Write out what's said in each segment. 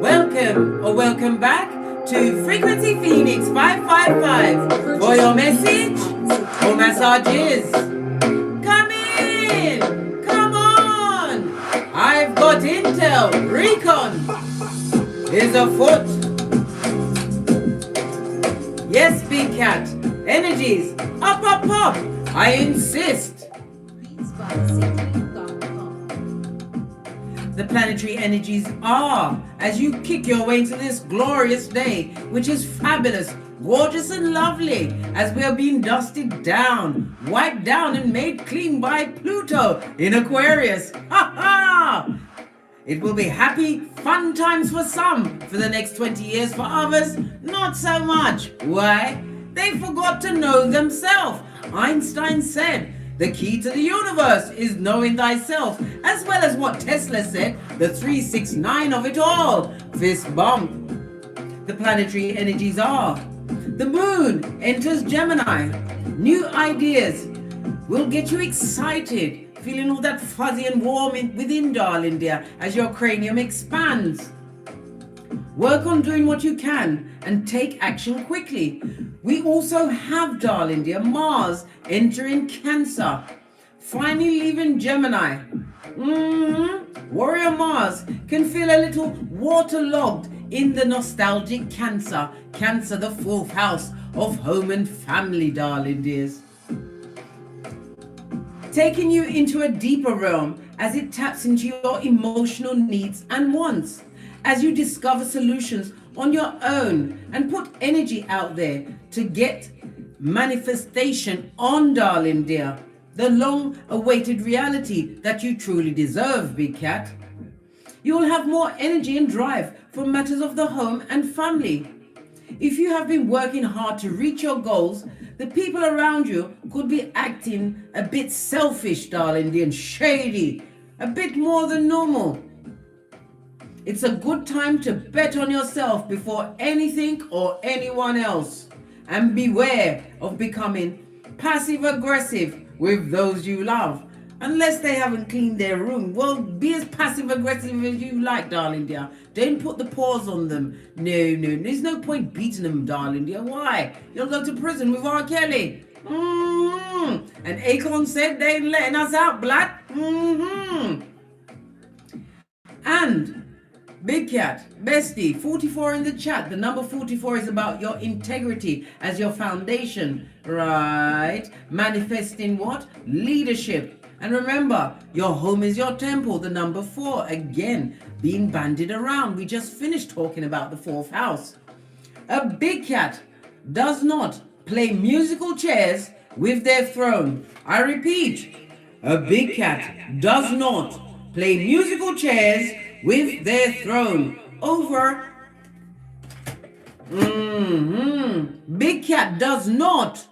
Welcome or welcome back to Frequency Phoenix 555 for your message or massages. Come in, come on. I've got intel, recon is afoot. Yes, big cat, energies, up, up, up, I insist. The planetary energies are as you kick your way into this glorious day, which is fabulous, gorgeous and lovely, as we are being dusted down, wiped down and made clean by Pluto in Aquarius. Ha ha! It will be happy, fun times for some for the next 20 years. For others, not so much. Why? They forgot to know themselves. Einstein said, the key to the universe is knowing thyself, as well as what Tesla said, the 369 of it all, fist bump. The planetary energies are, the moon enters Gemini. New ideas will get you excited, feeling all that fuzzy and warm within, darling dear, as your cranium expands. Work on doing what you can and take action quickly. We also have, darling dear, Mars entering Cancer, finally leaving Gemini. Warrior Mars can feel a little waterlogged in the nostalgic Cancer. Cancer, the fourth house of home and family, darling dears. Taking you into a deeper realm as it taps into your emotional needs and wants. As you discover solutions on your own and put energy out there to get manifestation on, darling dear, the long-awaited reality that you truly deserve, big cat. You will have more energy and drive for matters of the home and family. If you have been working hard to reach your goals, the people around you could be acting a bit selfish, darling dear, and shady, a bit more than normal. It's a good time to bet on yourself before anything or anyone else. And beware of becoming passive-aggressive with those you love. Unless they haven't cleaned their room, well, be as passive-aggressive as you like, darling dear. Don't put the paws on them. No, there's no point beating them, darling dear. Why? You'll go to prison with R. Kelly. And Akon said they ain't letting us out, blood. And big cat, bestie, 44 in the chat. The number 44 is about your integrity as your foundation, right? Manifesting what? Leadership. And remember, your home is your temple. The number 4, again, being bandied around. We just finished talking about the 4th house. A big cat does not play musical chairs with their throne. I repeat, a big cat does not play musical chairs with their throne. Over. Big cat does not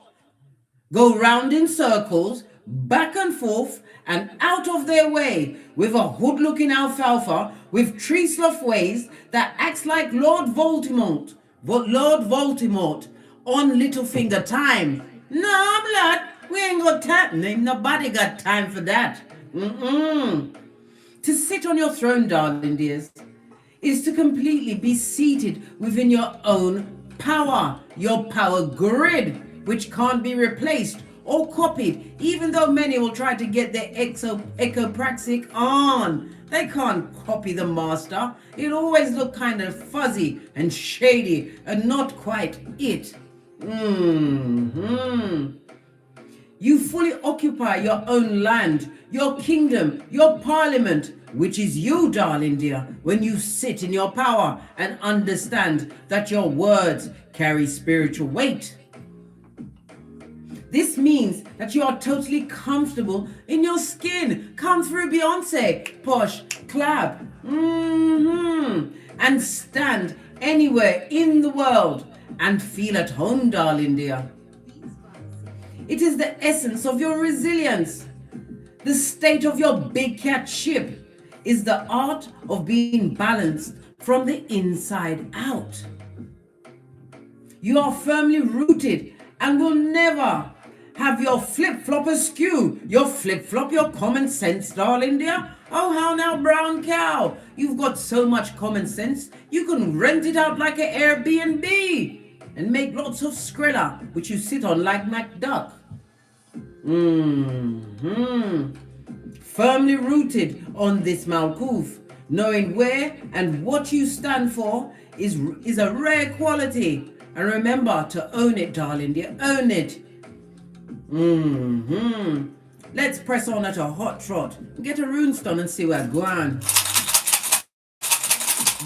go round in circles, back and forth and out of their way with a hood-looking alfalfa with tree slough ways that acts like Lord Voldemort on Littlefinger time. No, blood, we ain't got time. Ain't nobody got time for that. To sit on your throne, darling dears, is to completely be seated within your own power, your power grid, which can't be replaced or copied, even though many will try to get their ecopraxic on. They can't copy the master. It always look kind of fuzzy and shady and not quite it. You fully occupy your own land, your kingdom, your parliament, which is you, darling dear, when you sit in your power and understand that your words carry spiritual weight. This means that you are totally comfortable in your skin. Come through, Beyonce, posh, clap, and stand anywhere in the world and feel at home, darling dear. It is the essence of your resilience. The state of your big cat ship is the art of being balanced from the inside out. You are firmly rooted and will never have your flip-flop askew. Your flip-flop, your common sense, darling dear. Oh, how now, brown cow? You've got so much common sense, you can rent it out like an Airbnb and make lots of Skrilla, which you sit on like MacDuck. Firmly rooted on this Malkuth, knowing where and what you stand for is a rare quality. And remember to own it, darling dear, own it. Let's press on at a hot trot. Get a runestone and see where going.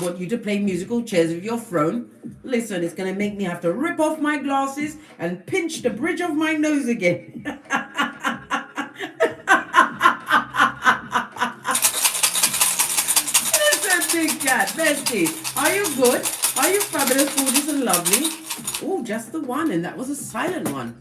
Want you to play musical chairs with your throne. Listen, it's going to make me have to rip off my glasses and pinch the bridge of my nose again. Listen, big cat, bestie, are you good? Are you fabulous, gorgeous and lovely? Oh, just the one, and that was a silent one.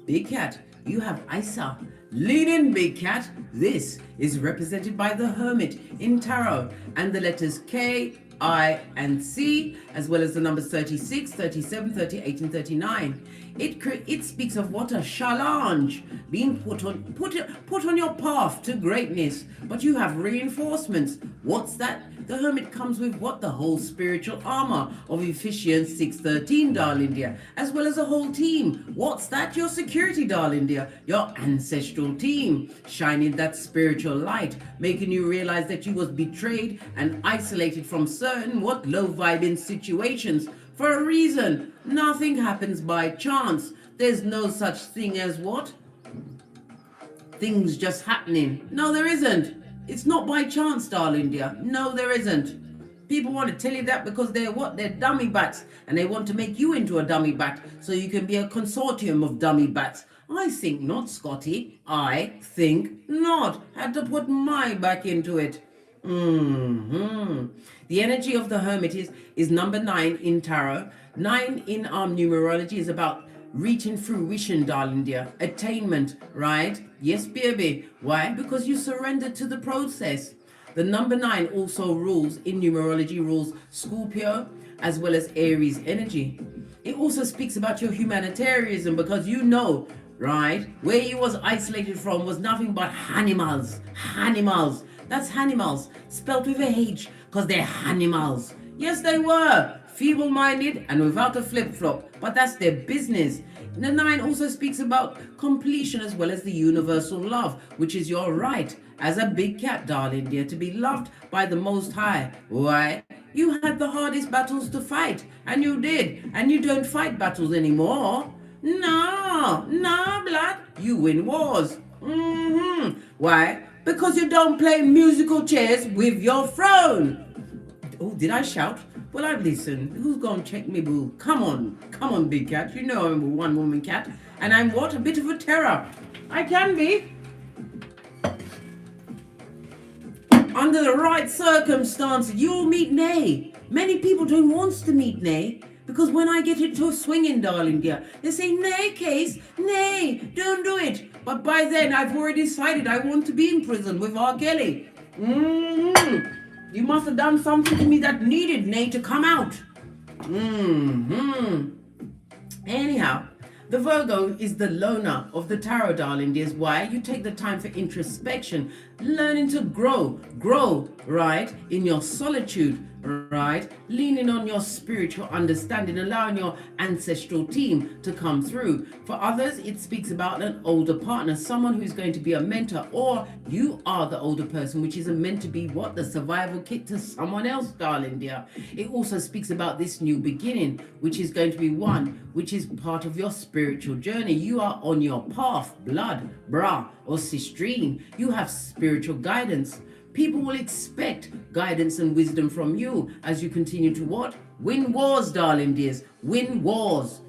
Big cat, you have Isa. Lean in, big cat. This is represented by the Hermit in Tarot and the letters K, I, and C, as well as the numbers 36, 37, 38, and 39. It speaks of what a challenge being put on your path to greatness, but you have reinforcements. What's that? The Hermit comes with what? The whole spiritual armor of Ephesians 6:13, darling dear, as well as a whole team. What's that? Your security, darling dear, your ancestral team, shining that spiritual light, making you realize that you was betrayed and isolated from certain low vibing situations for a reason. Nothing happens by chance. There's no such thing as what? Things just happening. No, there isn't. It's not by chance, darling dear. No, there isn't. People want to tell you that because they're what? They're dummy bats, and they want to make you into a dummy bat so you can be a consortium of dummy bats. I think not, Scotty. I think not. Had to put my back into it. The energy of the Hermit is number 9 in Tarot. 9 in numerology is about reaching fruition, darling dear. Attainment, right? Yes, baby. Why? Because you surrender to the process. The number 9 also rules in numerology, rules Scorpio as well as Aries energy. It also speaks about your humanitarianism because you know, right, where you was isolated from was nothing but animals. Animals. That's animals, spelled with a H, because they're animals. Yes, they were. Feeble-minded and without a flip-flop, but that's their business. The 9 also speaks about completion as well as the universal love, which is your right as a big cat, darling dear, to be loved by the Most High. Why? You had the hardest battles to fight, and you did, and you don't fight battles anymore. No, blood. You win wars. Why? Because you don't play musical chairs with your throne. Oh, did I shout? Well, I've listened. Who's gonna check me, boo? Come on, big cat. You know I'm a one-woman cat. And I'm what? A bit of a terror. I can be. Under the right circumstances, you'll meet Nay. Many people don't want to meet Nay. Because when I get into a swinging, darling dear, they say, nay, Case, nay, don't do it. But by then, I've already decided I want to be in prison with R. Kelly. You must have done something to me that needed nay to come out. Anyhow, the Virgo is the loner of the tarot, darling dears. Why? You take the time for introspection, learning to grow, right, in your solitude, right, leaning on your spiritual understanding, allowing your ancestral team to come through. For others, it speaks about an older partner, someone who's going to be a mentor, or you are the older person, which is meant to be what? The survival kit to someone else, darling dear. It also speaks about this new beginning, which is going to be one, which is part of your spiritual journey. You are on your path, blood, bra, or sistrine. You have spiritual guidance. People will expect guidance and wisdom from you as you continue to what? Win wars, darling dears. Win wars.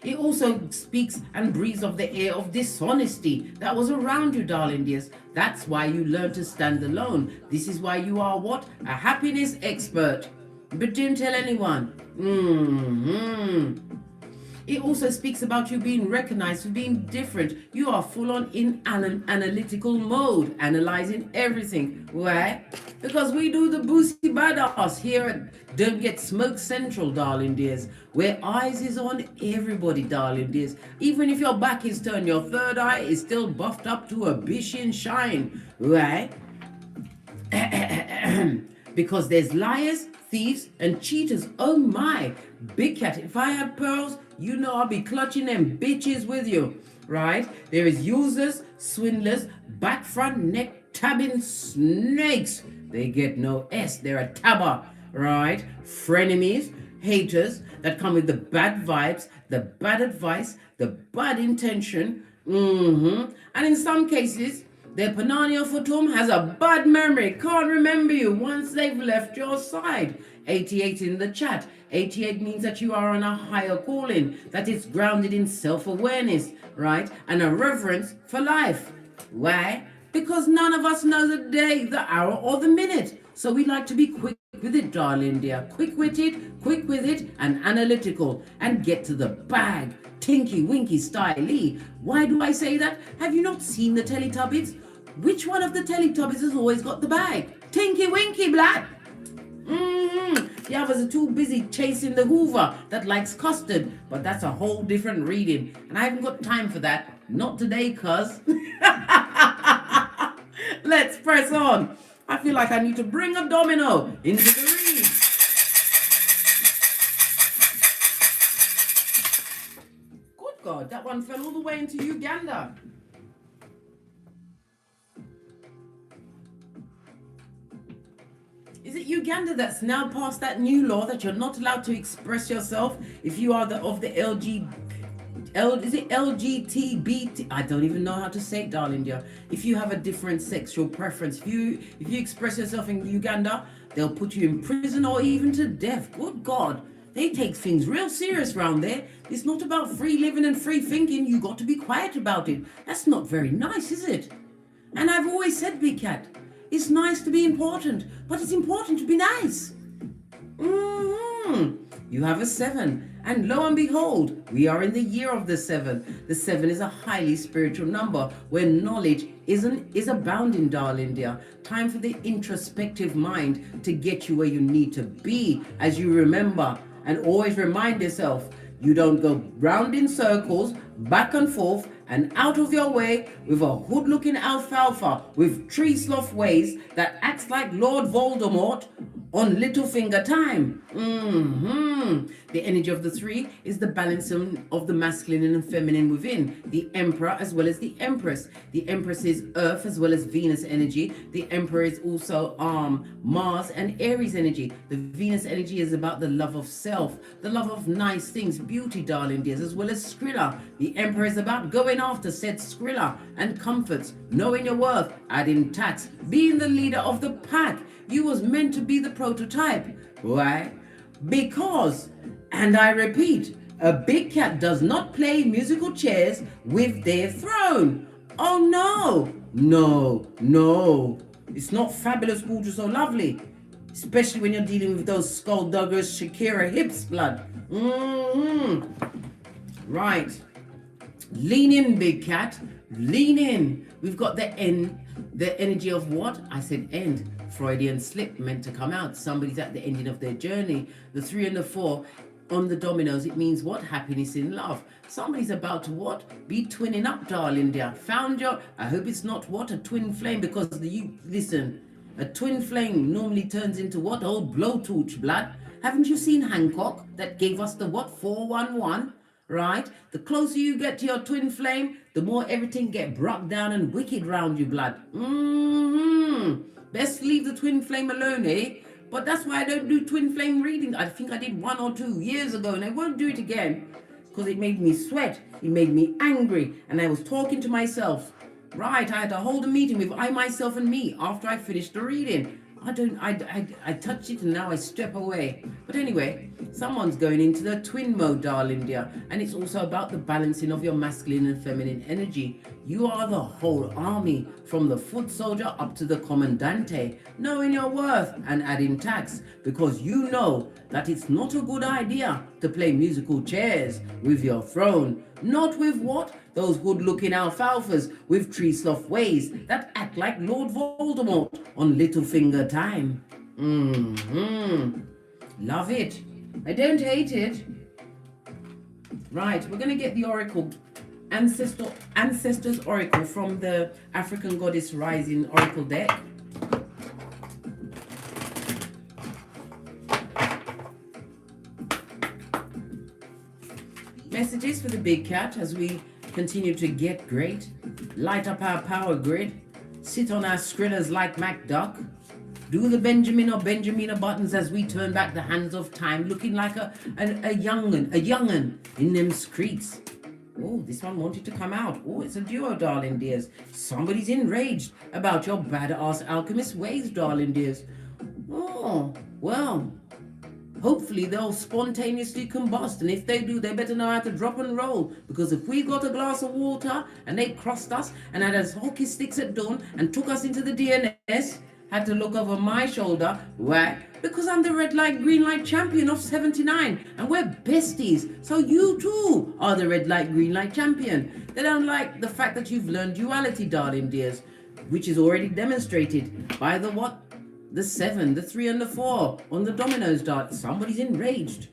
It also speaks and breathes of the air of dishonesty that was around you, darling dears. That's why you learn to stand alone. This is why you are what? A happiness expert. But don't tell anyone. It also speaks about you being recognized for being different. You are full on in analytical mode, analyzing everything. Why? Because we do the boosty badass here at Don't Get Smoke Central, darling dears, where eyes is on everybody, darling dears. Even if your back is turned, your third eye is still buffed up to a bishin shine. Right? Because there's liars, thieves, and cheaters. Oh my, big cat, if I had pearls, you know I'll be clutching them bitches with you, right? There is users, swindlers, back front neck tabbing snakes. They get no S, they're a tabber, right? Frenemies, haters that come with the bad vibes, the bad advice, the bad intention. And in some cases, their Panania Futum has a bad memory, can't remember you once they've left your side. 88 in the chat. 88 means that you are on a higher calling, that it's grounded in self-awareness, right? And a reverence for life. Why? Because none of us know the day, the hour, or the minute. So we like to be quick with it, darling dear. Quick-witted, quick with it, and analytical, and get to the bag. Tinky Winky Stylee. Why do I say that? Have you not seen the Teletubbies? Which one of the Teletubbies has always got the bag? Tinky Winky, black. The others are too busy chasing the Hoover that likes custard, but that's a whole different reading, and I haven't got time for that. Not today, cuz. Let's press on. I feel like I need to bring a domino into the read. Good God, that one fell all the way into Uganda. Is it Uganda that's now passed that new law that you're not allowed to express yourself if you are of the is it LGTB? I don't even know how to say it, darling dear. If you have a different sexual preference, if you express yourself in Uganda, they'll put you in prison or even to death. Good God, they take things real serious around there. It's not about free living and free thinking. You got to be quiet about it. That's not very nice, is it? And I've always said, Big Cat, it's nice to be important, but it's important to be nice. You have a 7, and lo and behold, we are in the year of the 7. The 7 is a highly spiritual number where knowledge is abounding, darling dear. Time for the introspective mind to get you where you need to be, as you remember, and always remind yourself, you don't go round in circles, back and forth, and out of your way with a hood-looking alfalfa with tree sloth ways that acts like Lord Voldemort on Littlefinger time. The energy of the 3 is the balancing of the masculine and feminine within. The Emperor as well as the Empress. The Empress is Earth as well as Venus energy. The Emperor is also Mars and Aries energy. The Venus energy is about the love of self, the love of nice things, beauty, darling dears, as well as Skrilla. The Emperor is about going after said Skrilla and comforts, knowing your worth, adding tax, being the leader of the pack. You was meant to be the prototype. Why? Because, and I repeat, a big cat does not play musical chairs with their throne. Oh no, no. It's not fabulous, gorgeous, or lovely. Especially when you're dealing with those skulldugger's Shakira hips, blood. Right. Lean in, big cat. Lean in. We've got the energy of what? I said end. Freudian slip meant to come out. Somebody's at the ending of their journey. The 3 and the 4 on the dominoes, it means what? Happiness in love. Somebody's about to what? Be twinning up, darling dear. Found your, I hope it's not what? A twin flame, because listen, a twin flame normally turns into what? Old blowtorch, blood. Haven't you seen Hancock that gave us the what? 411? Right? The closer you get to your twin flame, the more everything get brought down and wicked round you, blood. Best leave the twin flame alone, eh? But that's why I don't do twin flame reading. I think I did 1 or 2 years ago, and I won't do it again because it made me sweat. It made me angry, and I was talking to myself. Right, I had to hold a meeting with I, myself, and me after I finished the reading. I touched it and now I step away. But anyway, Someone's going into the twin mode, darling dear. And it's also about the balancing of your masculine and feminine energy. You are the whole army, from the foot soldier up to the commandante, knowing your worth and adding tax, because you know that it's not a good idea to play musical chairs with your throne. Not with what? Those good-looking alfalfas with tree sloth ways that act like Lord Voldemort on Littlefinger time. Love it. I don't hate it. Right, we're going to get the oracle, Ancestors Oracle from the African Goddess Rising Oracle deck. Messages for the big cat as we continue to get great. Light up our power grid. Sit on our skrillers like MacDuck. Do the Benjamin or Benjamina buttons as we turn back the hands of time, looking like a young'un in them streets. Oh, this one wanted to come out. Oh, it's a duo, darling dears. Somebody's enraged about your badass alchemist ways, darling dears. Oh, well, hopefully they'll spontaneously combust, and if they do, they better know how to drop and roll, because if we got a glass of water and they crossed us and had us hockey sticks at dawn and took us into the DNS, had to look over my shoulder. Why? Because I'm the red light, green light champion of 79, and we're besties. So you too are the red light, green light champion. They don't like the fact that you've learned duality, darling dears, which is already demonstrated by the what? The 7, the 3, and the 4 on the dominoes, dart. Somebody's enraged.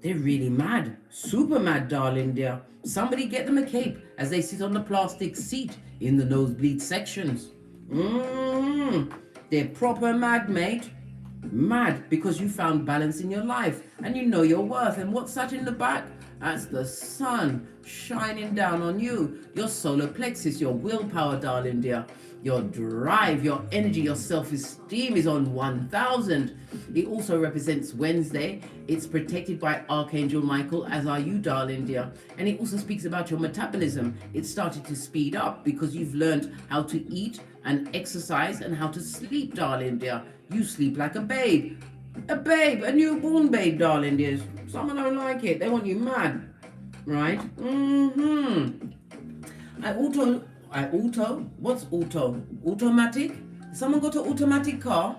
They're really mad, super mad, darling dear. Somebody get them a cape as they sit on the plastic seat in the nosebleed sections. They're proper mad, mate. Mad because you found balance in your life and you know your worth. And what's that in the back? That's the sun shining down on you. Your solar plexus, your willpower, darling dear. Your drive, your energy, your self-esteem is on 1000. It also represents Wednesday. It's protected by Archangel Michael, as are you, darling dear. And it also speaks about your metabolism. It started to speed up because you've learned how to eat and exercise and how to sleep, darling dear. You sleep like a babe. A newborn babe, darling dears. Some don't like it. They want you mad, right? What's auto? Automatic? Someone got an automatic car?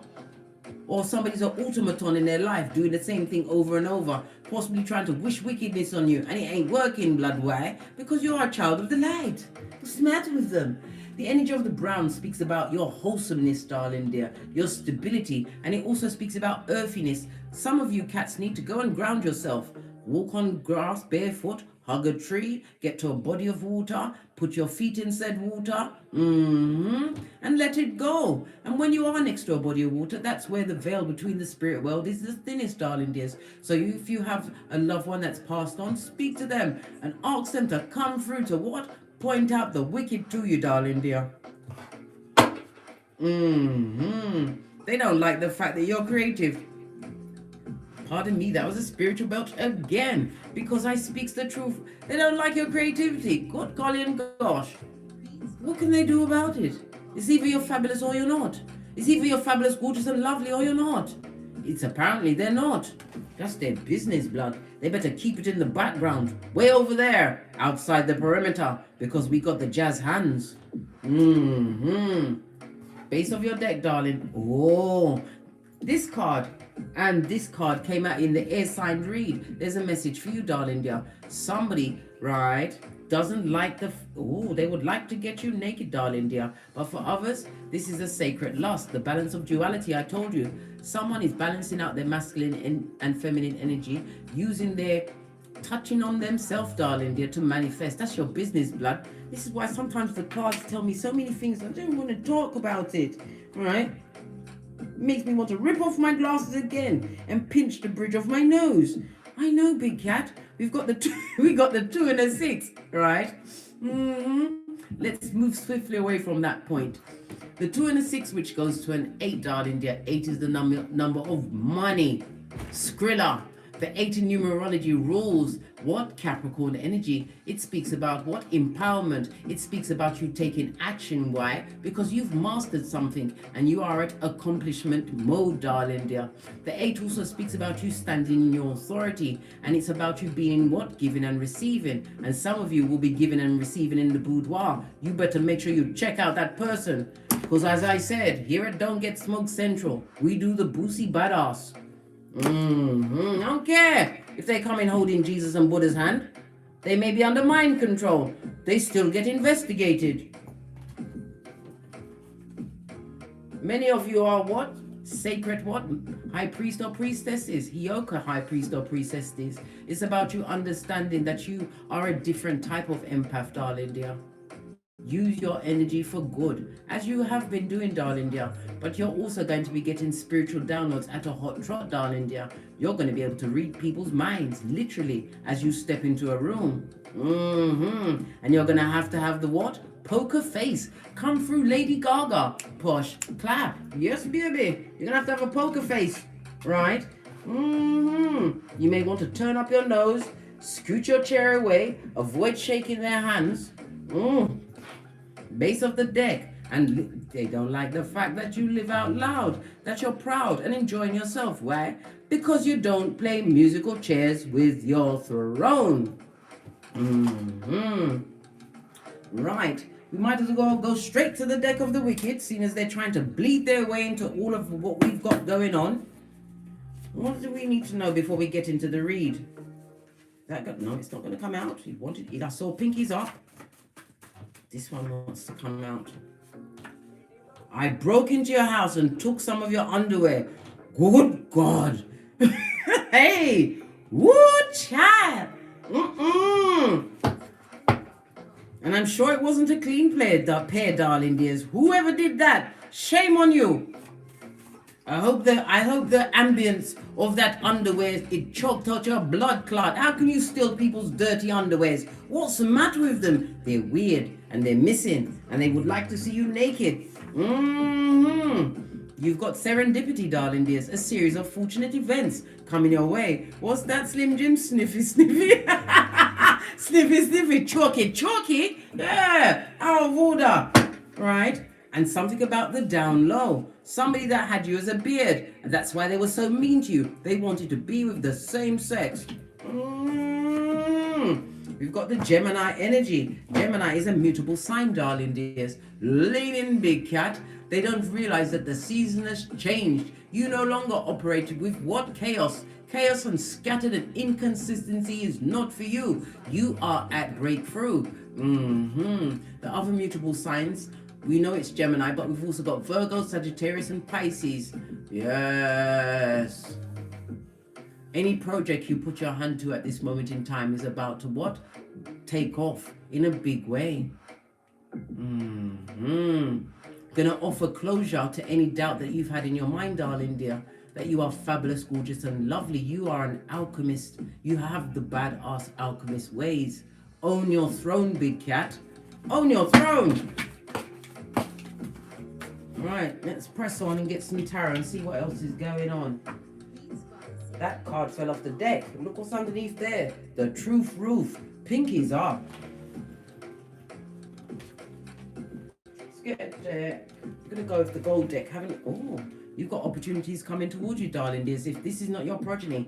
Or somebody's an automaton in their life doing the same thing over and over, possibly trying to wish wickedness on you, and it ain't working, blood. Why? Because you are a child of the light. What's the matter with them? The energy of the brown speaks about your wholesomeness, darling dear, your stability, and it also speaks about earthiness. Some of you cats need to go and ground yourself. Walk on grass barefoot, hug a tree, get to a body of water, put your feet in said water, and let it go. And when you are next to a body of water, that's where the veil between the spirit world is the thinnest, darling dears. So if you have a loved one that's passed on, speak to them and ask them to come through to what? Point out the wicked to you, darling dear. They don't like the fact that you're creative. Pardon me, that was a spiritual belch again, because I speaks the truth. They don't like your creativity. Good golly and gosh. What can they do about it? It's either you're fabulous or you're not. It's either you're fabulous, gorgeous and lovely or you're not. It's apparently they're not. That's their business, blood. They better keep it in the background, way over there, outside the perimeter, because we got the jazz hands. Base of your deck, darling. Oh, this card and this card came out in the air sign read. There's a message for you, darling dear. Somebody, right, doesn't like they would like to get you naked, darling dear. But for others, this is a sacred lust, the balance of duality. I told you, someone is balancing out their masculine and feminine energy, using their touching on themselves, darling dear, to manifest. That's your business, blood. This is why sometimes the cards tell me so many things. I don't want to talk about it, right? Makes me want to rip off my glasses again and pinch the bridge of my nose. I know, big cat. We've got the 2 and a 6, right? Let's move swiftly away from that point. The 2 and a 6, which goes to an 8, darling dear. 8 is the number of money. Skrilla. The 8 in numerology rules what Capricorn energy. It speaks about what empowerment. It speaks about you taking action. Why? Because you've mastered something and you are at accomplishment mode, darling dear. The 8 also speaks about you standing in your authority, and it's about you being what? Giving and receiving. And some of you will be giving and receiving in the boudoir. You better make sure you check out that person, because as I said, here at Don't Get Smoked Central, we do the boosie badass. I don't care if they come in holding Jesus and Buddha's hand. They may be under mind control. They still get investigated. Many of you are what? Sacred what? High priest or priestesses. HEYOKA High priest or priestesses. It's about you understanding that you are a different type of empath, darling dear. Use your energy for good, as you have been doing, darling dear. But you're also going to be getting spiritual downloads at a hot trot, darling dear. You're going to be able to read people's minds, literally, as you step into a room. And you're going to have the what? Poker face. Come through Lady Gaga. Posh. Clap. Yes, baby. You're going to have a poker face, right? You may want to turn up your nose, scoot your chair away, avoid shaking their hands. Base of the deck, and they don't like the fact that you live out loud, that you're proud and enjoying yourself. Why? Because you don't play musical chairs with your throne. Right, we might as well go straight to the deck of the wicked, seeing as they're trying to bleed their way into all of what we've got going on. What do we need to know before we get into the read? No, it's not going to come out. He wanted it. I saw pinkies up. This one wants to come out. I broke into your house and took some of your underwear. Good God. Hey, woo, child. And I'm sure it wasn't a clean pair, darling dears. Whoever did that, shame on you. I hope the ambience of that underwear, it choked out your blood clot. How can you steal people's dirty underwears? What's the matter with them? They're weird and they're missing and they would like to see you naked. You've got serendipity, darling dears. A series of fortunate events coming your way. What's that, Slim Jim? Sniffy, sniffy. Sniffy, sniffy. Chalky, chalky. Yeah, out of order. Right? And something about the down low. Somebody that had you as a beard. And that's why they were so mean to you. They wanted to be with the same sex. We've got the Gemini energy. Gemini is a mutable sign, darling dears. Leaning big cat. They don't realize that the season has changed. You no longer operate with what? Chaos. Chaos and scattered and inconsistency is not for you. You are at breakthrough. The other mutable signs, we know it's Gemini, but we've also got Virgo, Sagittarius, and Pisces. Yes. Any project you put your hand to at this moment in time is about to what? Take off in a big way. Gonna offer closure to any doubt that you've had in your mind, darling dear. That you are fabulous, gorgeous, and lovely. You are an alchemist. You have the badass alchemist ways. Own your throne, big cat. Own your throne. Right, let's press on and get some tarot and see what else is going on. That card fell off the deck. Look what's underneath there. The truth roof. Pinkies up. Let's get there. I'm going to go with the gold deck. You've got opportunities coming towards you, darling dears, if this is not your progeny.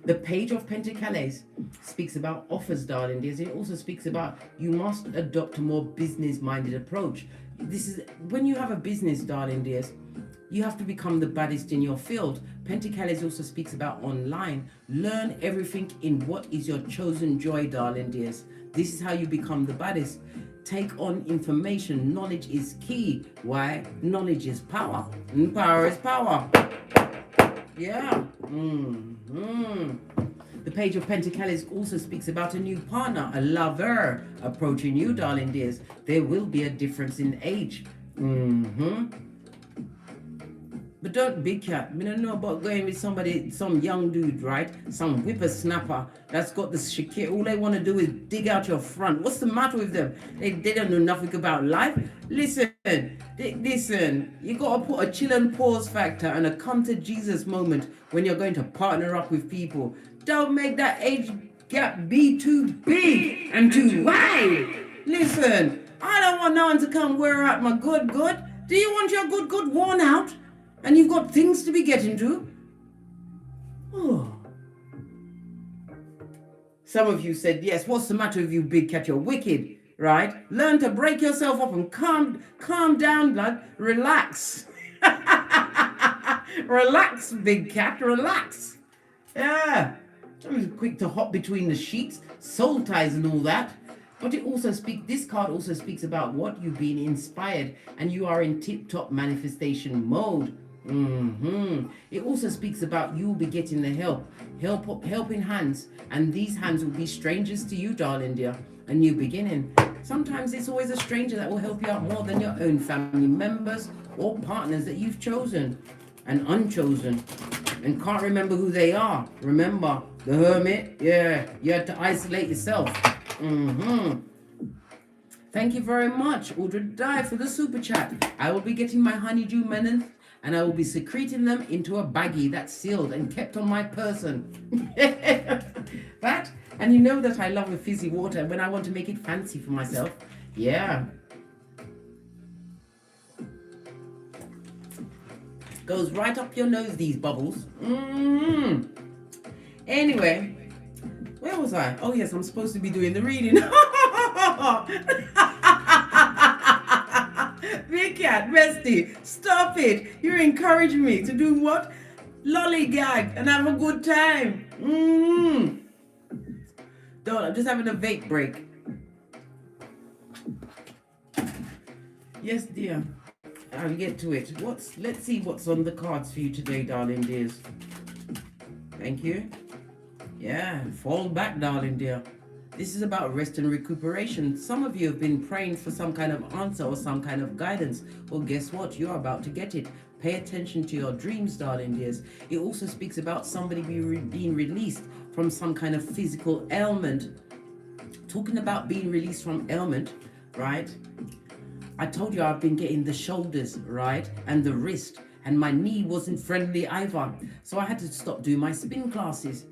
The Page of Pentacles speaks about offers, darling dears. It also speaks about you must adopt a more business-minded approach. This is when you have a business, darling dears, you have to become the baddest in your field. Pentacles also speaks about online. Learn everything in what is your chosen joy, darling dears. This is how you become the baddest. Take on information. Knowledge is key. Why? Knowledge is power. And power is power. Yeah. The Page of Pentacles also speaks about a new partner, a lover approaching you, darling dears. There will be a difference in age. But don't, big cat, I don't know about going with somebody, some young dude, right? Some whippersnapper that's got the Shakira. All they want to do is dig out your front. What's the matter with them? They don't know nothing about life. Listen, you got to put a chill and pause factor and a come to Jesus moment when you're going to partner up with people. Don't make that age gap be too big and too wide. Listen, I don't want no one to come wear out my good. Do you want your good worn out? And you've got things to be getting to? Oh. Some of you said, yes, what's the matter with you, big cat? You're wicked, right? Learn to break yourself up and calm down, blood. Relax. Relax, big cat, relax. Yeah. I'm quick to hop between the sheets, soul ties and all that. But it also this card also speaks about what you've been inspired and you are in tip-top manifestation mode. It also speaks about you will be getting the helping hands, and these hands will be strangers to you, darling dear. A new beginning. Sometimes it's always a stranger that will help you out more than your own family members or partners that you've chosen and unchosen and can't remember who they are. Remember the Hermit? Yeah, you had to isolate yourself. Thank you very much, Audrey Dye, for the super chat. I will be getting my honeydew melons and I will be secreting them into a baggie that's sealed and kept on my person. That, and you know that I love a fizzy water when I want to make it fancy for myself. Yeah. Goes right up your nose, these bubbles. Anyway, where was I? Oh yes, I'm supposed to be doing the reading. Big cat, bestie, stop it. You're encouraging me to do what? Lollygag and have a good time. Don't, I'm just having a vape break. Yes, dear. I'll get to it. Let's see what's on the cards for you today, darling dears. Thank you. Yeah, fall back, darling dear. This is about rest and recuperation. Some of you have been praying for some kind of answer or some kind of guidance. Well, guess what? You're about to get it. Pay attention to your dreams, darling dears. It also speaks about somebody being released from some kind of physical ailment. Talking about being released from ailment, right? I told you I've been getting the shoulders, right? And the wrist. And my knee wasn't friendly either. So I had to stop doing my spin classes.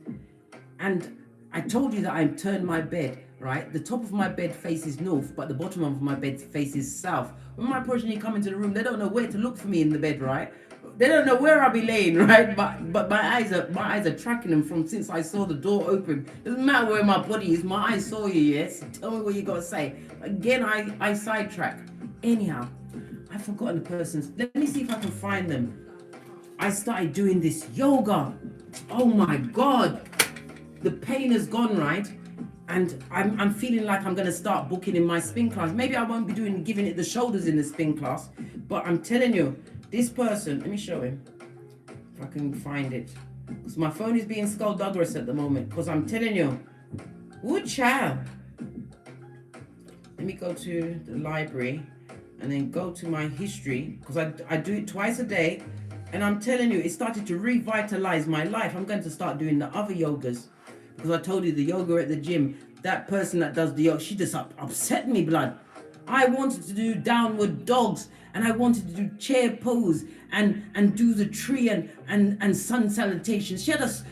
And I told you that I turned my bed, right? The top of my bed faces north, but the bottom of my bed faces south. When my progeny come into the room, they don't know where to look for me in the bed, right? They don't know where I'll be laying, right? But my eyes are tracking them from since I saw the door open. Doesn't matter where my body is, my eyes saw you, yes? Tell me what you gotta say. Again, I sidetrack. Anyhow, I've forgotten the person's. Let me see if I can find them. I started doing this yoga. Oh my God. The pain is gone, right? And I'm feeling like I'm going to start booking in my spin class. Maybe I won't be giving it the shoulders in the spin class. But I'm telling you, this person, let me show him. If I can find it. Because my phone is being skullduggerous at the moment. Because I'm telling you, good child. Let me go to the library and then go to my history. Because I do it twice a day. And I'm telling you, it started to revitalize my life. I'm going to start doing the other yogas. Because I told you the yoga at the gym, that person that does the yoga, she just upset me, blood. I wanted to do downward dogs and I wanted to do chair pose and do the tree and sun salutations. She had us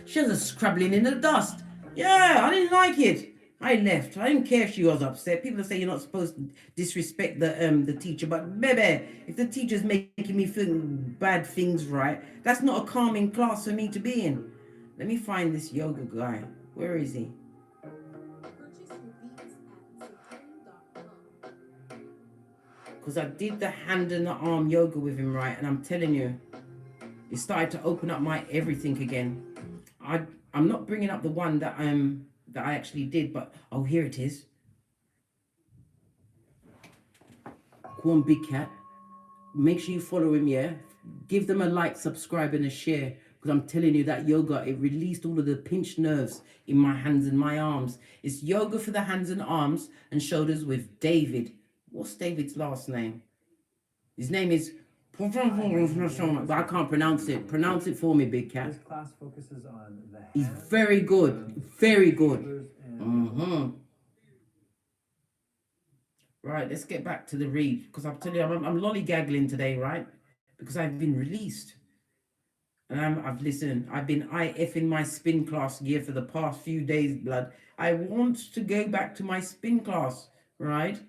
scrabbling in the dust. Yeah, I didn't like it. I left. I didn't care if she was upset. People say you're not supposed to disrespect the teacher, but baby, if the teacher's making me feel bad things, right, that's not a calming class for me to be in. Let me find this yoga guy. Where is he? Because I did the hand and the arm yoga with him, right? And I'm telling you, it started to open up my everything again. I'm not bringing up the one that I actually did, but oh, here it is. Go on, big cat. Make sure you follow him, yeah? Give them a like, subscribe, and a share. Because I'm telling you that yoga, it released all of the pinched nerves in my hands and my arms. It's yoga for the hands and arms and shoulders with David. What's David's last name? His name is... But I can't pronounce it. Pronounce it for me, big cat. This class focuses on the hands. He's very good. Very good. Right, let's get back to the read. Because I'm telling you, I'm lollygaggling today, right? Because I've been released. I've listened. I've been IF in my spin class gear for the past few days, blood. I want to go back to my spin class, right?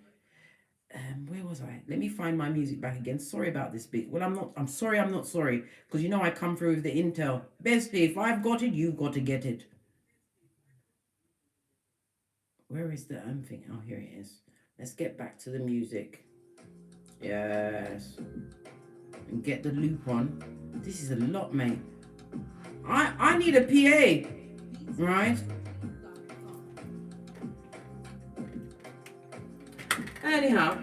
Where was I? Let me find my music back again. Sorry about this bit. Well, I'm sorry, I'm not sorry. Because you know I come through with the intel. Bestie, if I've got it, you've got to get it. Where is the thing? Oh, here it is. Let's get back to the music. Yes. And get the loop on. This is a lot, mate. I need a PA, right? Anyhow,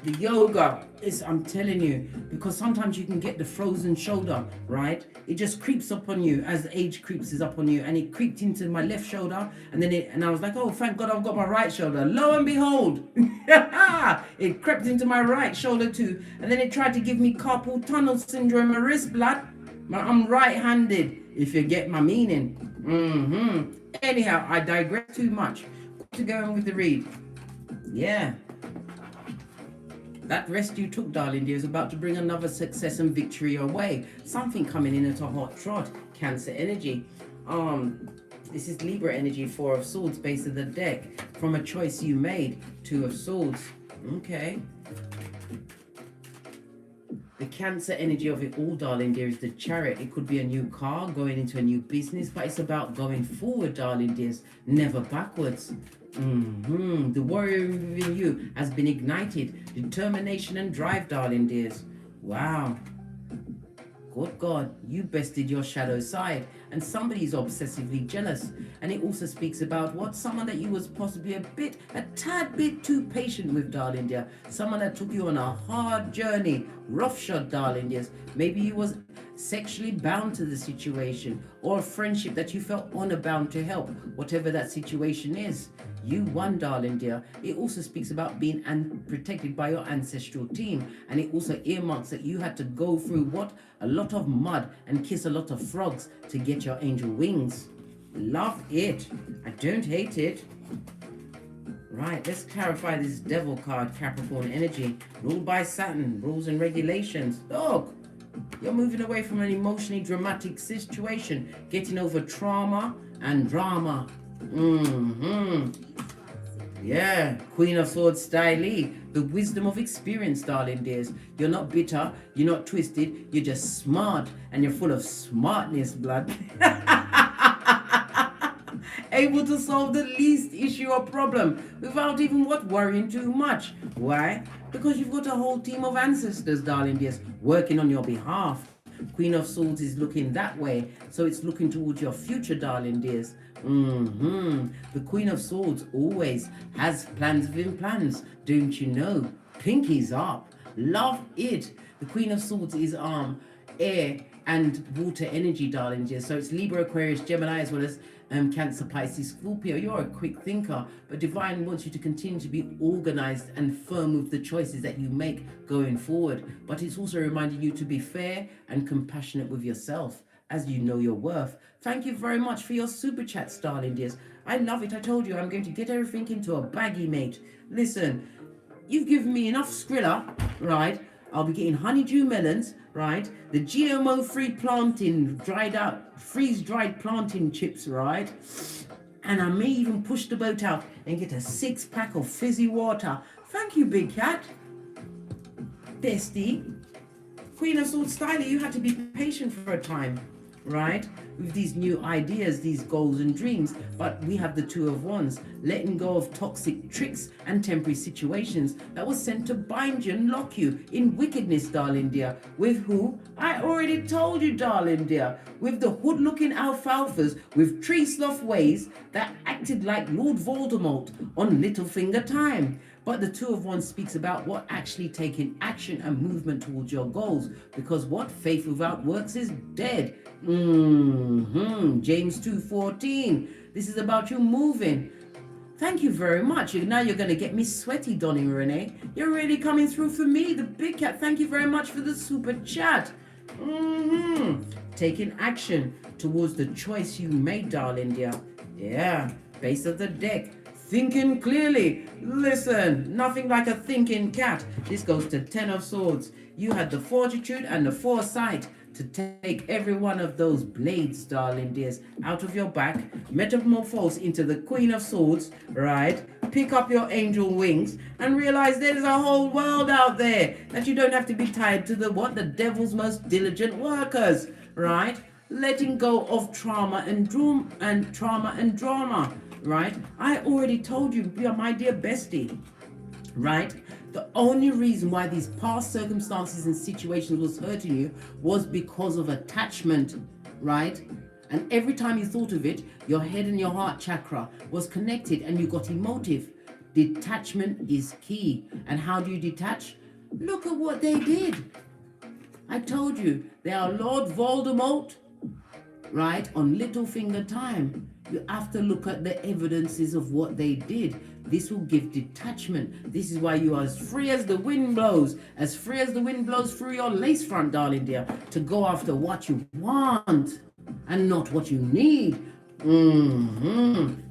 the yoga is, I'm telling you, because sometimes you can get the frozen shoulder, right? It just creeps up on you as age creeps up on you, and it creeped into my left shoulder, and then and I was like, oh, thank God I've got my right shoulder. Lo and behold, it crept into my right shoulder too, and then it tried to give me carpal tunnel syndrome, my wrist blood. I'm right-handed, if you get my meaning. Anyhow, I digress too much. To go on with the read. Yeah. That rest you took, darling dear, is about to bring another success and victory your way. Something coming in at a hot trot. Cancer energy. This is Libra energy, 4 of Swords, base of the deck. From a choice you made, 2 of Swords. Okay. The Cancer energy of it all, darling dear, is the Chariot. It could be a new car, going into a new business, but it's about going forward, darling dears, never backwards. The warrior within you has been ignited. Determination and drive, darling dears. Wow. Good God, you bested your shadow side, and somebody's obsessively jealous. And it also speaks about what? Someone that you was possibly a tad bit too patient with, darling dear. Someone that took you on a hard journey, roughshod, darling dears. Maybe you was sexually bound to the situation, or a friendship that you felt honor bound to help, whatever that situation is. You won, darling dear. It also speaks about being protected by your ancestral team, and it also earmarks that you had to go through what? A lot of mud and kiss a lot of frogs to get your angel wings. Love it. I don't hate it. Right, let's clarify this devil card, Capricorn energy. Ruled by Saturn, rules and regulations. Look, you're moving away from an emotionally dramatic situation, getting over trauma and drama. Yeah, Queen of Swords style, the wisdom of experience, darling dears. You're not bitter, you're not twisted, you're just smart, and you're full of smartness, blood. Able to solve the least issue or problem without even worrying too much. Why? Because you've got a whole team of ancestors, darling dears, working on your behalf. Queen of Swords is looking that way, so it's looking towards your future, darling dears. The Queen of Swords always has plans within plans, don't you know? Pinkies up. Love it. The Queen of Swords is air and water energy, darling dear. So it's Libra, Aquarius, Gemini, as well as Cancer, Pisces, Scorpio. You're a quick thinker, but Divine wants you to continue to be organized and firm with the choices that you make going forward. But it's also reminding you to be fair and compassionate with yourself, as you know your worth. Thank you very much for your super chats, darling dears. I love it. I told you I'm going to get everything into a baggie, mate. Listen, you've given me enough Skrilla, right? I'll be getting honeydew melons, right? The GMO-free planting, dried out, freeze-dried planting chips, right? And I may even push the boat out and get a 6-pack of fizzy water. Thank you, Big Cat. Bestie. Queen of Swords style, you had to be patient for a time, right? With these new ideas, these goals and dreams. But we have the Two of Wands, letting go of toxic tricks and temporary situations that was sent to bind you and lock you in wickedness, darling dear. With who? I already told you, darling dear. With the hood-looking alfalfas with tree sloth ways that acted like Lord Voldemort on Littlefinger time. But the Two of Wands speaks about what actually taking action and movement towards your goals. Because what? Faith without works is dead. James 2:14. This is about you moving. Thank you very much. Now you're going to get me sweaty, Donny Renee. You're really coming through for me, the Big Cat. Thank you very much for the super chat. Taking action towards the choice you made, darling dear. Yeah, base of the deck. Thinking clearly. Listen, nothing like a thinking cat. This goes to 10 of Swords. You had the fortitude and the foresight to take every one of those blades, darling dears, out of your back, metamorphose into the Queen of Swords, right? Pick up your angel wings and realize there's a whole world out there that you don't have to be tied to the devil's most diligent workers, right? Letting go of trauma and drama, right? I already told you, my dear bestie, right? The only reason why these past circumstances and situations was hurting you was because of attachment, right? And every time you thought of it, your head and your heart chakra was connected and you got emotive. Detachment is key. And how do you detach? Look at what they did. I told you, they are Lord Voldemort, right? On Littlefinger time. You have to look at the evidences of what they did. This will give detachment. This is why you are as free as the wind blows, as free as the wind blows through your lace front, darling dear, to go after what you want and not what you need.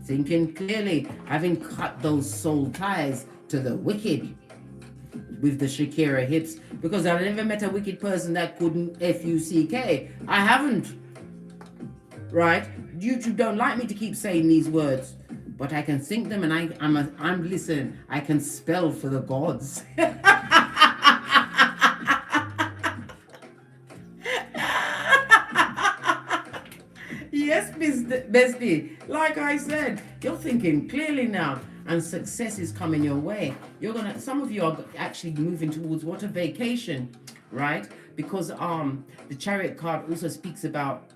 Thinking clearly, having cut those soul ties to the wicked with the Shakira hips, because I never met a wicked person that couldn't F-U-C-K. I haven't. Right? YouTube don't like me to keep saying these words, but I can think them, and I'm listen, I can spell for the gods. Yes, bestie, like I said, you're thinking clearly now, and success is coming your way. Some of you are actually moving towards a vacation, right? Because the Chariot card also speaks about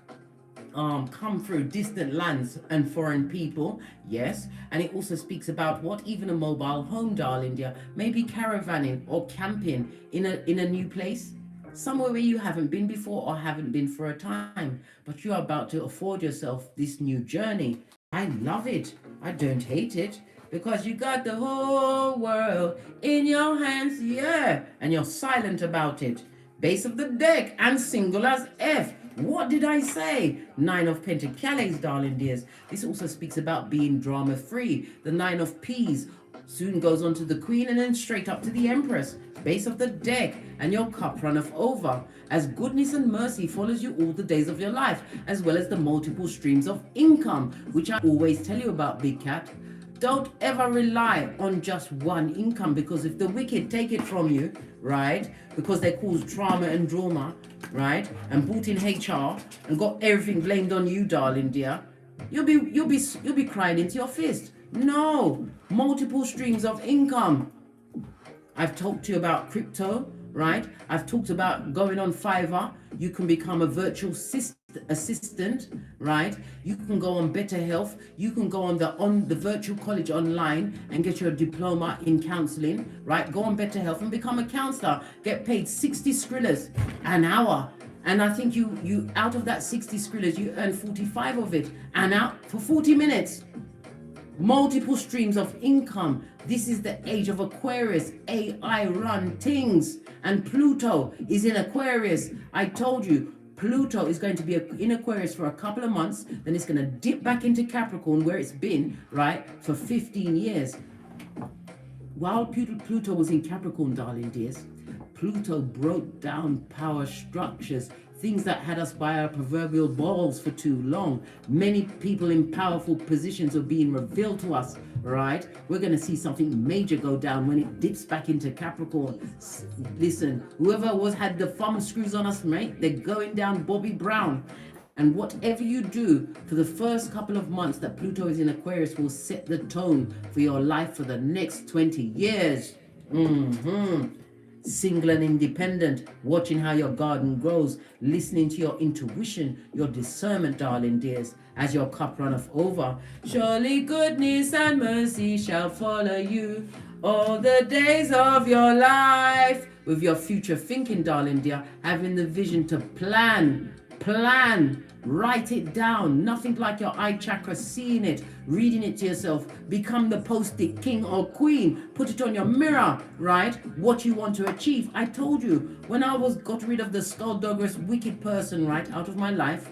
come through distant lands and foreign people, yes, and it also speaks about even a mobile home, darling dear, maybe caravanning or camping in a new place, somewhere where you haven't been before or haven't been for a time, but you are about to afford yourself this new journey. I love it. I don't hate it, because you got the whole world in your hands, yeah, and you're silent about it. Base of the deck and single as F. What did I say? 9 of Pentacles, darling dears. This also speaks about being drama free. The 9 of Peas soon goes on to the Queen and then straight up to the Empress. Base of the deck, and your cup runneth over, as goodness and mercy follows you all the days of your life, as well as the multiple streams of income, which I always tell you about, Big Cat. Don't ever rely on just one income, because if the wicked take it from you, right, because they cause trauma and drama, right, and brought in HR and got everything blamed on you, darling dear, you'll be crying into your fist. No, multiple streams of income. I've talked to you about crypto, right? I've talked about going on Fiverr. You can become a virtual assistant, right? You can go on Better Health. You can go on the virtual college online and get your diploma in counseling, right? Go on Better Health and become a counselor. Get paid 60 skrillers an hour. And I think you out of that 60 skrillers, you earn 45 of it, and out for 40 minutes. Multiple streams of income. This is the age of Aquarius. AI run things. And Pluto is in Aquarius. I told you, Pluto is going to be in Aquarius for a couple of months. Then it's going to dip back into Capricorn, where it's been, right, for 15 years. While Pluto was in Capricorn, darling dears, Pluto broke down power structures, things that had us by our proverbial balls for too long. Many people in powerful positions are being revealed to us, right? We're going to see something major go down when it dips back into Capricorn. Listen, whoever had the thumb screws on us, mate, they're going down Bobby Brown. And whatever you do for the first couple of months that Pluto is in Aquarius will set the tone for your life for the next 20 years. Single and independent, watching how your garden grows, listening to your intuition, your discernment, darling dears, as your cup runneth over. Surely goodness and mercy shall follow you all the days of your life. With your future thinking, darling dear, having the vision to plan, write it down. Nothing like your eye chakra, seeing it, reading it to yourself. Become the post-it king or queen. Put it on your mirror, right? What you want to achieve. I told you, when I got rid of the skullduggerous wicked person, right, out of my life,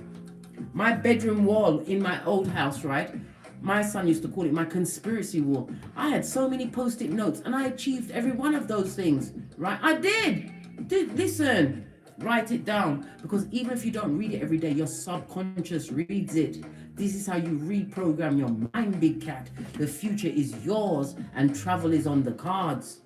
my bedroom wall in my old house, right, my son used to call it my conspiracy wall. I had so many post-it notes, and I achieved every one of those things, right? I did. Listen, Write it down, because even if you don't read it every day, your subconscious reads it. This is how you reprogram your mind, big cat. The future is yours and travel is on the cards.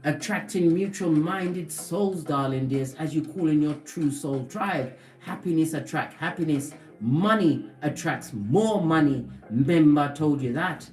Attracting mutual-minded souls, darling dears, as you call in your true soul tribe. Happiness attracts happiness. Money attracts more money. Remember, I told you that.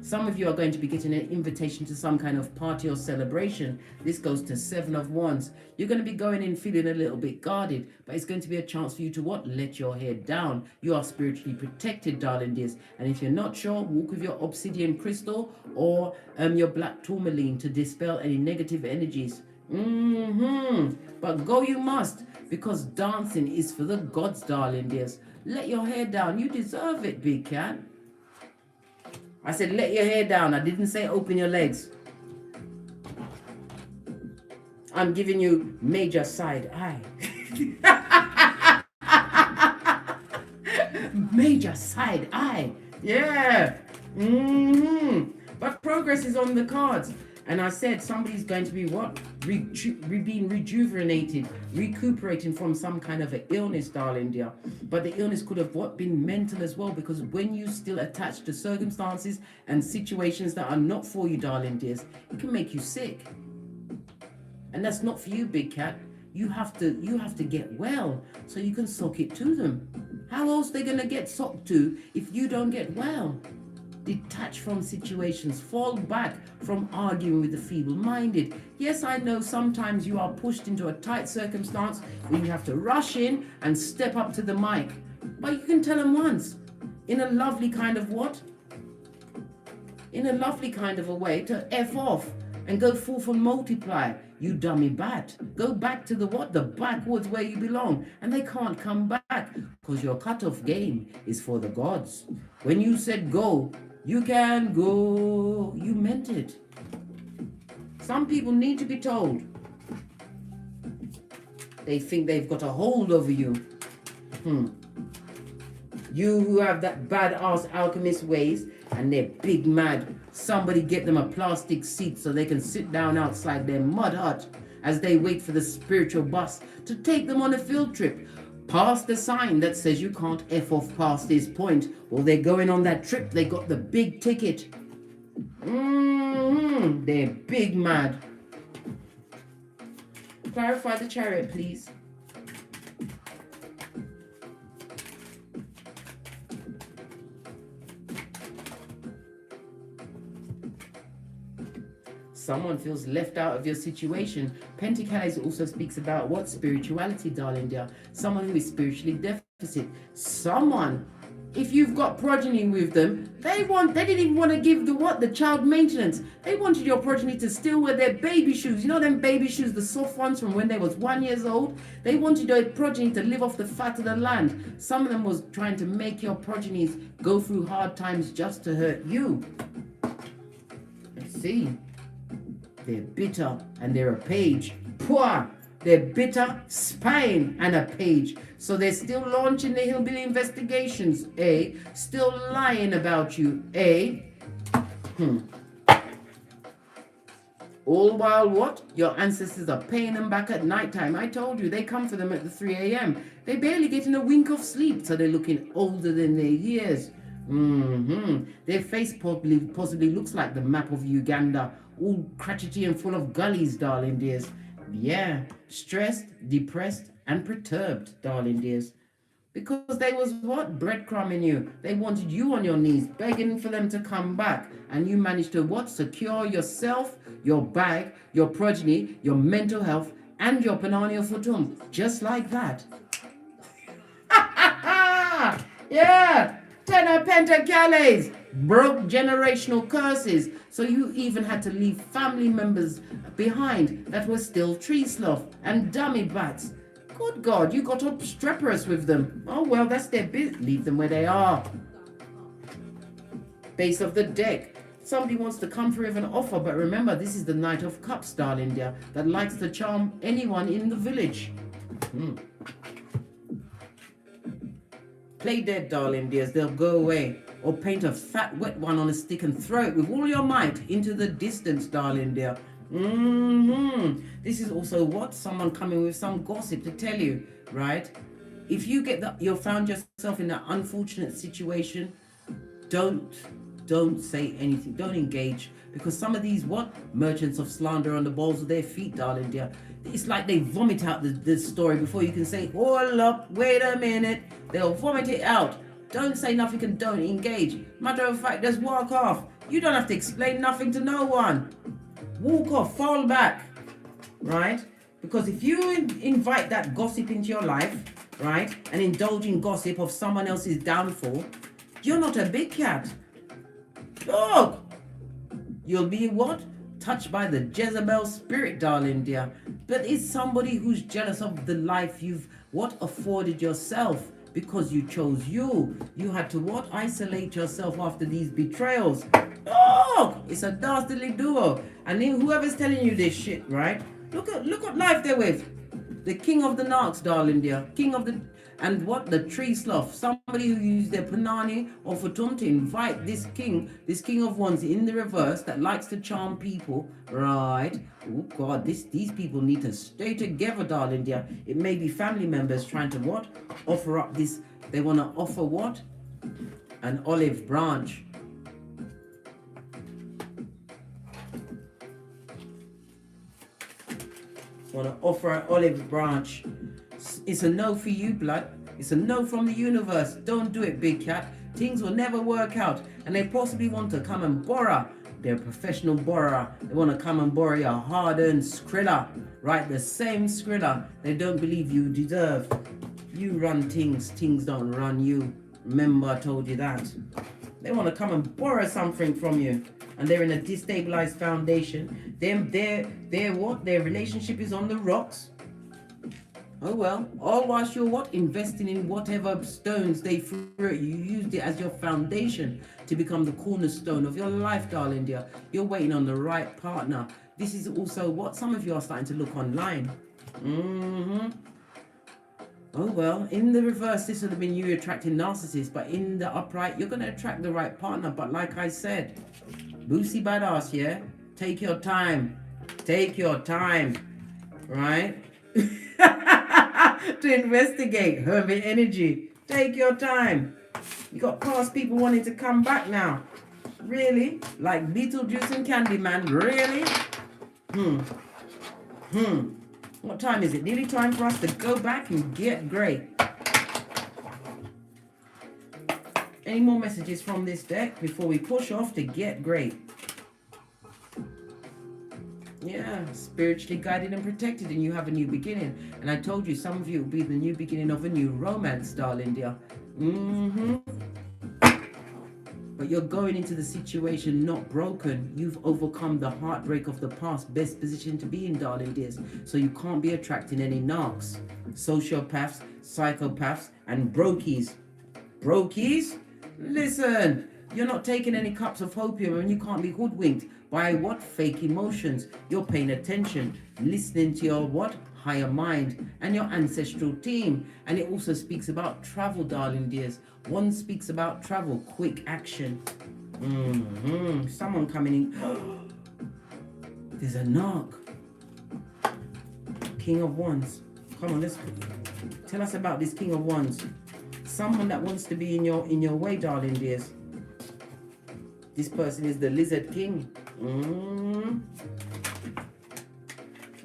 Some of you are going to be getting an invitation to some kind of party or celebration. This goes to 7 of Wands. You're going to be going in feeling a little bit guarded, but it's going to be a chance for you to what? Let your hair down. You are spiritually protected, darling dears. And if you're not sure, walk with your obsidian crystal or your black tourmaline to dispel any negative energies. But go you must, because dancing is for the gods, darling dears. Let your hair down. You deserve it, big cat. I said, let your hair down. I didn't say open your legs. I'm giving you major side eye. Major side eye. Yeah. But progress is on the cards. And I said somebody's going to be what? Being rejuvenated, recuperating from some kind of an illness, darling dear. But the illness could have what? Been mental as well, because when you still attach to circumstances and situations that are not for you, darling dears, it can make you sick. And that's not for you, big cat. You have to get well so you can sock it to them. How else are they going to get socked to if you don't get well? Detach from situations, fall back from arguing with the feeble-minded. Yes, I know sometimes you are pushed into a tight circumstance where you have to rush in and step up to the mic. But you can tell them once, in a lovely kind of what? In a lovely kind of a way to F off and go forth and multiply. You dummy bat. Go back to the what? The backwoods where you belong. And they can't come back because your cutoff game is for the gods. When you said go, you can go. You meant it. Some people need to be told. They think they've got a hold over you. You who have that badass alchemist ways and they're big mad. Somebody get them a plastic seat so they can sit down outside their mud hut as they wait for the spiritual bus to take them on a field trip. Past the sign that says you can't F off past this point. Or they're going on that trip, they got the big ticket. They're big mad. Clarify the chariot, please. Someone feels left out of your situation. Pentacles also speaks about what? Spirituality, darling dear. Someone who is spiritually deficit. Someone, if you've got progeny with them, they didn't even want to give the what? The child maintenance. They wanted your progeny to still wear their baby shoes. You know them baby shoes, the soft ones from when they was 1 year old? They wanted your progeny to live off the fat of the land. Some of them was trying to make your progenies go through hard times just to hurt you. Let's see. They're bitter and they're a page. Poor. They're bitter, spying, and a page. So they're still launching the hillbilly investigations, eh? Still lying about you, eh? All while what? Your ancestors are paying them back at night time. I told you, they come for them at the 3 a.m. They barely getting a wink of sleep, so they're looking older than their years. Their face possibly looks like the map of Uganda, all crotchety and full of gullies, darling dears. Yeah, stressed, depressed, and perturbed, darling dears. Because they was what? Breadcrumbing you. They wanted you on your knees, begging for them to come back. And you managed to what? Secure yourself, your bag, your progeny, your mental health, and your Panania Futum. Just like that. Yeah! 10 of Pentacles! Broke generational curses. So you even had to leave family members behind that were still tree sloth and dummy bats. Good God, you got obstreperous with them. Oh well, that's their bit. Leave them where they are. Base of the deck. Somebody wants to come through with an offer, but remember, this is the Knight of Cups, darling dear, that likes to charm anyone in the village. Play dead, darling dears, they'll go away. Or paint a fat wet one on a stick and throw it with all your might into the distance, darling dear. This is also what? Someone coming with some gossip to tell you, right? If you get that, you found yourself in that unfortunate situation, don't say anything. Don't engage, because some of these what merchants of slander on the balls of their feet, darling dear. It's like they vomit out the story before you can say, hold up, wait a minute. They'll vomit it out. Don't say nothing and don't engage. Matter of fact, just walk off. You don't have to explain nothing to no one. Walk off, fall back, right? Because if you invite that gossip into your life, right, and indulge in gossip of someone else's downfall, you're not a big cat. Dog! You'll be what? Touched by the Jezebel spirit, darling dear. But it's somebody who's jealous of the life you've what afforded yourself, because you chose you. You had to what? Isolate yourself after these betrayals. Dog! It's a dastardly duo. And then whoever's telling you this shit, right? Look what life they're with. The king of the narcs, darling dear. King of the... And what? The tree sloth. Somebody who used their panani or futum to invite this king of wands in the reverse that likes to charm people, right? Oh God, these people need to stay together, darling dear. It may be family members trying to what? Offer up this. They want to offer what? An olive branch. Want to offer an olive branch. It's a no for you, blood. It's a no from the universe. Don't do it, big cat. Things will never work out. And they possibly want to come and borrow. They're a professional borrower. They want to come and borrow your hard-earned skrilla. Right? The same skrilla they don't believe you deserve. You run things. Things don't run you. Remember I told you that. They want to come and borrow something from you. And they're in a destabilized foundation. They're what? Their relationship is on the rocks. Oh well, all whilst you're what? Investing in whatever stones they threw at you. You used it as your foundation to become the cornerstone of your life, darling dear. You're waiting on the right partner. This is also what some of you are starting to look online. Oh well, in the reverse, this would have been you attracting narcissists, but in the upright, you're going to attract the right partner. But like I said, Boosie Badass, yeah? Take your time. Take your time, right? To investigate Hermit energy. Take your time. You got past people wanting to come back now. Really? Like Beetlejuice and Candyman? Really? What time is it? Nearly time for us to go back and get great. Any more messages from this deck before we push off to get great? Yeah, spiritually guided and protected, and you have a new beginning. And I told you, some of you will be the new beginning of a new romance, darling dear. But you're going into the situation not broken. You've overcome the heartbreak of the past. Best position to be in, darling dears. So you can't be attracting any narcs, sociopaths, psychopaths, and brokies. Brokies? Listen, you're not taking any cups of opium, and you can't be hoodwinked by what? Fake emotions. You're paying attention, listening to your what? Higher mind and your ancestral team. And it also speaks about travel, darling dears. One speaks about travel, quick action. Someone coming in. There's a knock. King of Wands. Come on, let's tell us about this King of Wands. Someone that wants to be in your way, darling dears. This person is the Lizard King.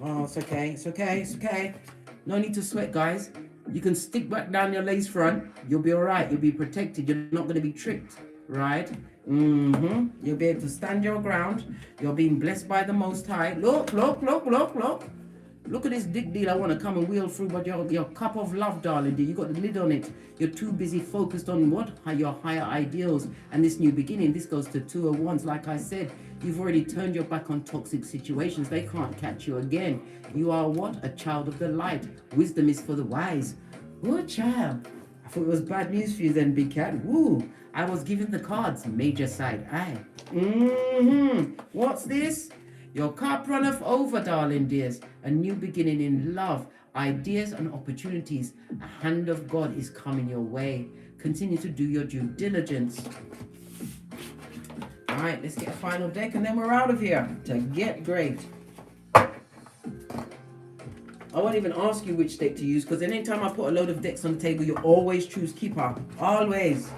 Oh, it's okay, it's okay, it's okay. No need to sweat, guys. You can stick back down your lace front. You'll be all right. You'll be protected. You're not going to be tricked, right? You'll be able to stand your ground. You're being blessed by the Most High. Look, look, look, look, look. Look at this dick deal I want to come and wheel through, but your cup of love, darling, you got the lid on it. You're too busy focused on what? Your higher ideals and this new beginning. This goes to 2 of Wands. Like I said, you've already turned your back on toxic situations. They can't catch you again. You are what? A child of the light. Wisdom is for the wise. Oh, child. I thought it was bad news for you then, big cat. Woo. I was given the cards. Major side eye. What's this? Your cup runneth over, darling dears. A new beginning in love, ideas and opportunities. A hand of God is coming your way. Continue to do your due diligence. All right, let's get a final deck and then we're out of here to get great. I won't even ask you which deck to use, because anytime I put a load of decks on the table, you always choose Keeper. Always.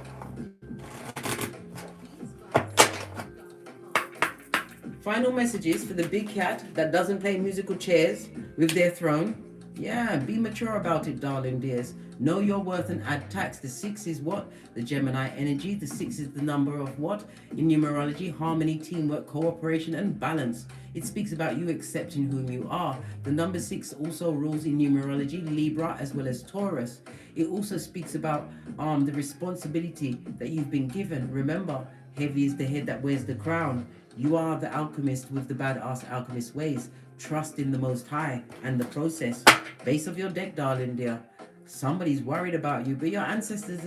Final messages for the big cat that doesn't play musical chairs with their throne. Yeah, be mature about it, darling dears. Know your worth and add tax. The 6 is what? The Gemini energy. The 6 is the number of what? In numerology, harmony, teamwork, cooperation, and balance. It speaks about you accepting whom you are. The number 6 also rules in numerology, Libra as well as Taurus. It also speaks about the responsibility that you've been given. Remember, heavy is the head that wears the crown. You are the alchemist with the badass alchemist ways. Trust in the Most High and the process. Base of your deck, darling dear. Somebody's worried about you, but your ancestors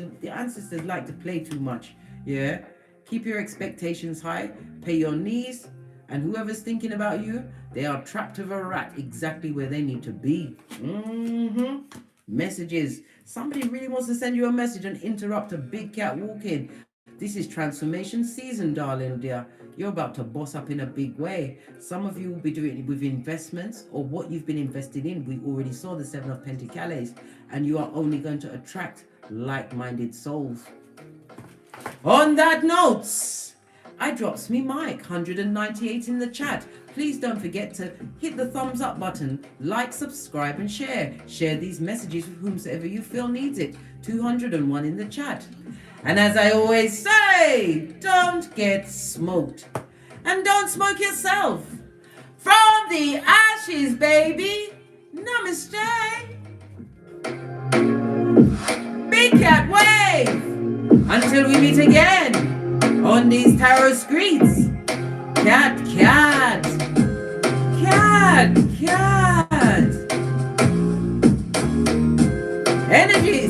like to play too much. Yeah? Keep your expectations high. Pay your knees. And whoever's thinking about you, they are trapped with a rat exactly where they need to be. Messages. Somebody really wants to send you a message and interrupt a big cat walking. This is transformation season, darling dear. You're about to boss up in a big way. Some of you will be doing it with investments or what you've been invested in. We already saw the 7 of Pentacles, and you are only going to attract like-minded souls. On that note, I drops me mic, 198 in the chat. Please don't forget to hit the thumbs up button, like, subscribe, and share. Share these messages with whomsoever you feel needs it. 201 in the chat. And as I always say, don't get smoked. And don't smoke yourself. From the ashes, baby. Namaste. Big cat wave. Until we meet again on these tarot streets. Cat, cat. Cat, cat. Energies.